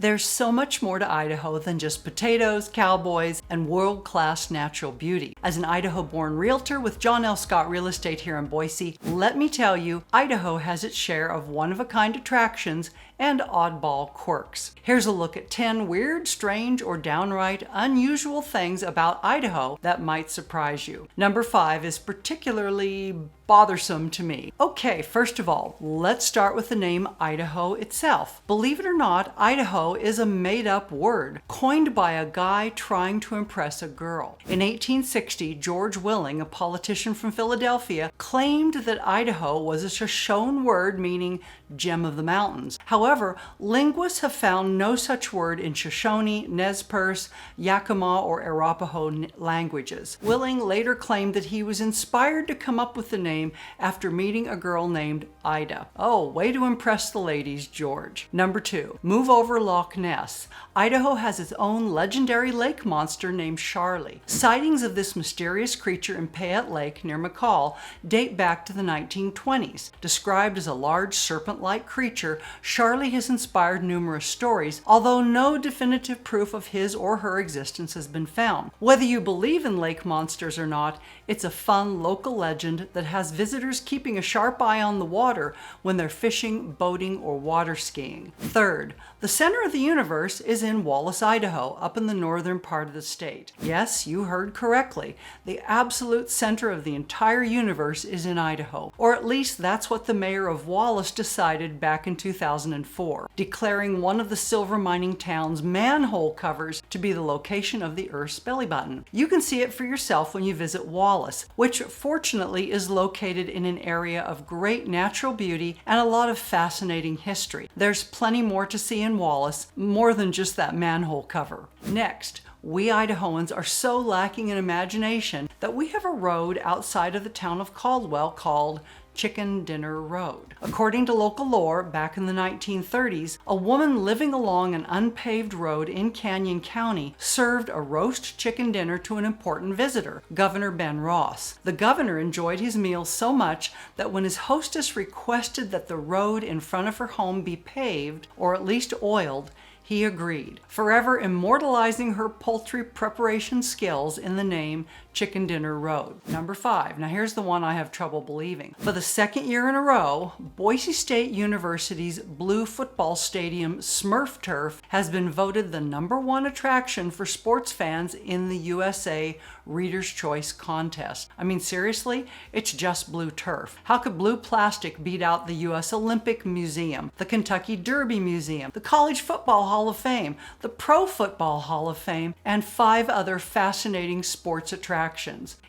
There's so much more to Idaho than just potatoes, cowboys, and world-class natural beauty. As an Idaho-born realtor with John L. Scott Real Estate here in Boise, let me tell you, Idaho has its share of one-of-a-kind attractions and oddball quirks. Here's a look at 10 weird, strange, or downright unusual things about Idaho that might surprise you. Number 5 is particularly bothersome to me. Okay, first of all, let's start with the name Idaho itself. Believe it or not, Idaho is a made-up word, coined by a guy trying to impress a girl. In 1860, George Willing, a politician from Philadelphia, claimed that Idaho was a Shoshone word meaning gem of the mountains. However, linguists have found no such word in Shoshone, Nez Perce, Yakima, or Arapaho languages. Willing later claimed that he was inspired to come up with the name after meeting a girl named Ida. Oh, way to impress the ladies, George. Number 2, move over Loch Ness. Idaho has its own legendary lake monster named Charlie. Sightings of this mysterious creature in Payette Lake near McCall date back to the 1920s. Described as a large serpent-like creature, Charlie has inspired numerous stories, although no definitive proof of his or her existence has been found. Whether you believe in lake monsters or not, it's a fun local legend that has visitors keeping a sharp eye on the water when they're fishing, boating, or water skiing. Third, the center of the universe is in Wallace, Idaho, up in the northern part of the state. Yes, you heard correctly. The absolute center of the entire universe is in Idaho, or at least that's what the mayor of Wallace decided back in 2004, declaring one of the silver mining town's manhole covers to be the location of the Earth's belly button. You can see it for yourself when you visit Wallace, which fortunately is located in an area of great natural beauty and a lot of fascinating history. There's plenty more to see in Wallace, more than just that manhole cover. Next, we Idahoans are so lacking in imagination that we have a road outside of the town of Caldwell called Chicken Dinner Road. According to local lore, back in the 1930s, a woman living along an unpaved road in Canyon County served a roast chicken dinner to an important visitor, Governor Ben Ross. The governor enjoyed his meal so much that when his hostess requested that the road in front of her home be paved, or at least oiled, he agreed, forever immortalizing her poultry preparation skills in the name Chicken Dinner Road. Number 5. Now here's the one I have trouble believing. For the second year in a row, Boise State University's blue football stadium Smurf turf has been voted the #1 attraction for sports fans in the USA Reader's Choice contest. I mean, seriously? It's just blue turf. How could blue plastic beat out the US Olympic Museum, the Kentucky Derby Museum, the College Football Hall of Fame, the Pro Football Hall of Fame, and 5 other fascinating sports attractions?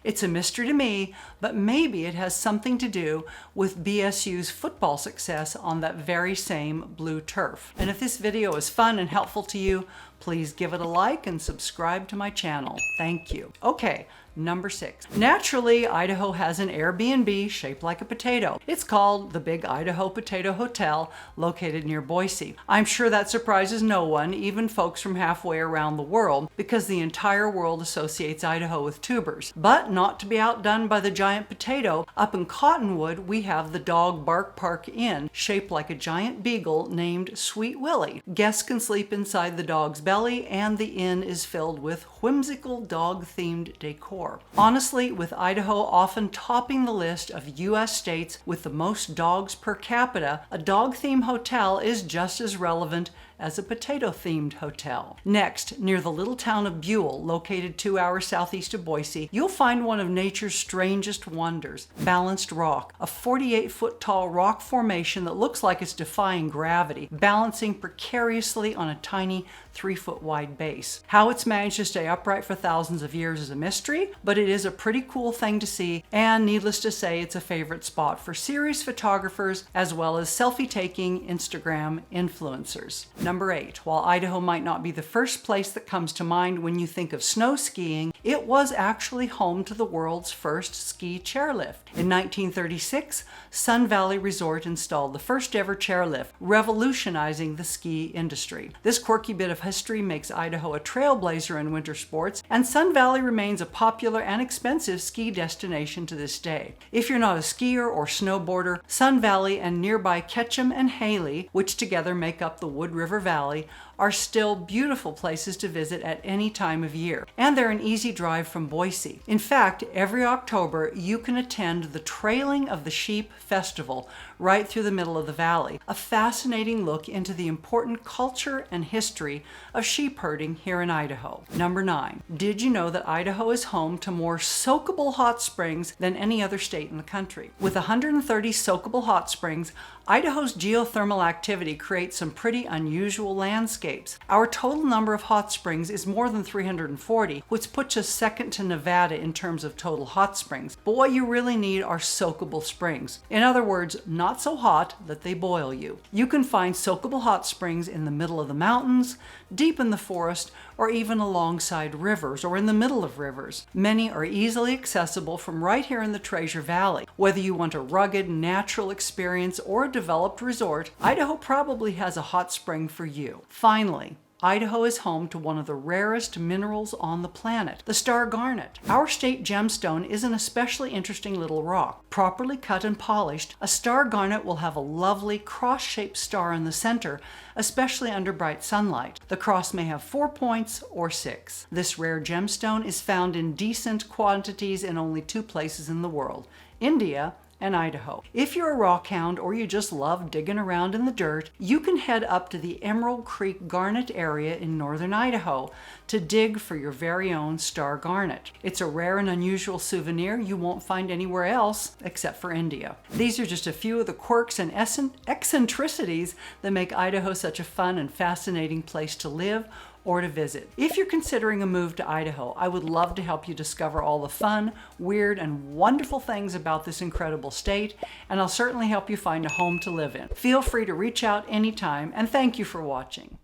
It's a mystery to me, but maybe it has something to do with BSU's football success on that very same blue turf. And if this video is fun and helpful to you, please give it a like and subscribe to my channel. Thank you. Okay. Number 6. Naturally, Idaho has an Airbnb shaped like a potato. It's called the Big Idaho Potato Hotel, located near Boise. I'm sure that surprises no one, even folks from halfway around the world, because the entire world associates Idaho with tubers. But not to be outdone by the giant potato, up in Cottonwood, we have the Dog Bark Park Inn, shaped like a giant beagle named Sweet Willie. Guests can sleep inside the dog's belly, and the inn is filled with whimsical dog-themed decor. Honestly, with Idaho often topping the list of U.S. states with the most dogs per capita, a dog-themed hotel is just as relevant as a potato-themed hotel. Next, near the little town of Buell, located 2 hours southeast of Boise, you'll find one of nature's strangest wonders, Balanced Rock, a 48-foot tall rock formation that looks like it's defying gravity, balancing precariously on a tiny 3-foot wide base. How it's managed to stay upright for thousands of years is a mystery, but it is a pretty cool thing to see, and needless to say, it's a favorite spot for serious photographers as well as selfie-taking Instagram influencers. Number 8. While Idaho might not be the first place that comes to mind when you think of snow skiing, it was actually home to the world's first ski chairlift. In 1936, Sun Valley Resort installed the first ever chairlift, revolutionizing the ski industry. This quirky bit of history makes Idaho a trailblazer in winter sports, and Sun Valley remains a popular and expensive ski destination to this day. If you're not a skier or snowboarder, Sun Valley and nearby Ketchum and Haley, which together make up the Wood River Valley, are still beautiful places to visit at any time of year, and they're an easy drive from Boise. In fact, every October you can attend the Trailing of the Sheep Festival right through the middle of the valley, a fascinating look into the important culture and history of sheep herding here in Idaho. Number 9. Did you know that Idaho is home to more soakable hot springs than any other state in the country? With 130 soakable hot springs, Idaho's geothermal activity creates some pretty unusual landscapes. Our total number of hot springs is more than 340, which puts us second to Nevada in terms of total hot springs. But what you really need are soakable springs. In other words, not so hot that they boil you. You can find soakable hot springs in the middle of the mountains, deep in the forest, or even alongside rivers or in the middle of rivers. Many are easily accessible from right here in the Treasure Valley. Whether you want a rugged, natural experience or a developed resort, Idaho probably has a hot spring for you. Finally, Idaho is home to one of the rarest minerals on the planet, the star garnet. Our state gemstone is an especially interesting little rock. Properly cut and polished, a star garnet will have a lovely cross-shaped star in the center, especially under bright sunlight. The cross may have 4 points or 6. This rare gemstone is found in decent quantities in only 2 places in the world: India and Idaho. If you're a rock hound or you just love digging around in the dirt, you can head up to the Emerald Creek Garnet area in northern Idaho to dig for your very own star garnet. It's a rare and unusual souvenir you won't find anywhere else except for India. These are just a few of the quirks and eccentricities that make Idaho such a fun and fascinating place to live or to visit. If you're considering a move to Idaho, I would love to help you discover all the fun, weird, and wonderful things about this incredible state, and I'll certainly help you find a home to live in. Feel free to reach out anytime, and thank you for watching.